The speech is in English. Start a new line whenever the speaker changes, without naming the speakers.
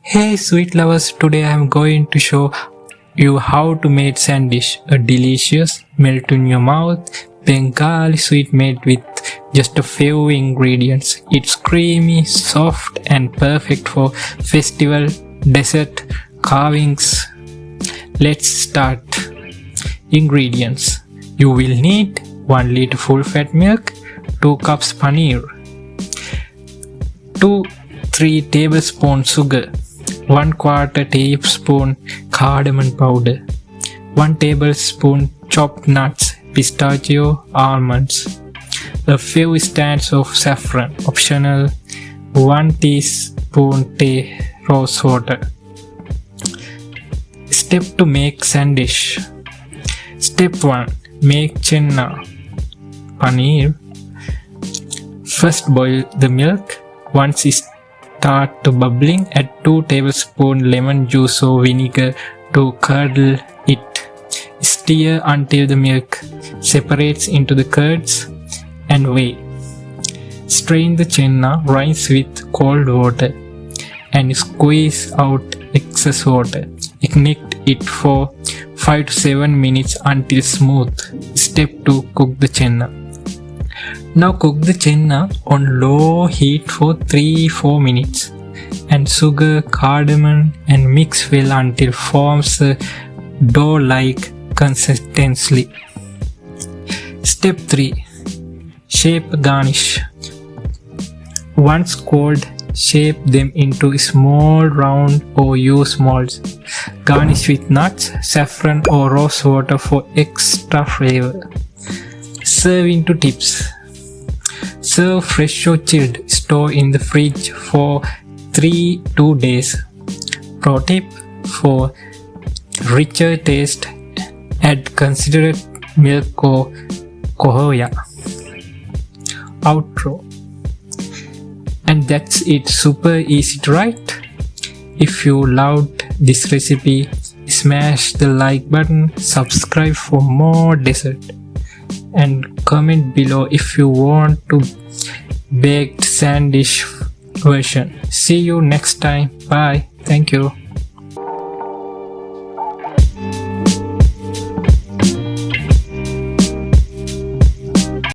Hey sweet lovers, today I am going to show you how to make Sandesh, a delicious melt in your mouth Bengali sweet made with just a few ingredients. It's creamy, soft and perfect for festival dessert carvings. Let's start. Ingredients. You will need 1 liter full fat milk, 2 cups paneer, 2-3 tablespoons sugar, 1/4 teaspoon cardamom powder, 1 tablespoon chopped nuts, pistachio, almonds, a few strands of saffron, optional, 1 teaspoon rose water. Step to make Sandesh. Step 1. Make chenna paneer. First boil the milk. Once it starts to bubbling, add 2 tablespoons lemon juice or vinegar to curdle it. Stir until the milk separates into the curds and weigh. Strain the chenna, rinse with cold water and squeeze out excess water. Ignite it for 5 to 7 minutes until smooth. Step 2. Cook the chenna. Now cook the chenna on low heat for 3-4 minutes. Add sugar, cardamom and mix well until forms a dough-like consistency. Step 3. Shape garnish. Once cold, shape them into small round or use molds. Garnish with nuts, saffron or rose water for extra flavor. Serve into tips. Serve fresh or chilled. Store in the fridge for 3-2 days. Pro tip: for richer taste, add considered milk or kohoya. Outro. And that's it. Super easy to write. If you loved this recipe, smash the like button, subscribe for more dessert, and comment below if you want to baked Sandesh version. See you next time. Bye. Thank you.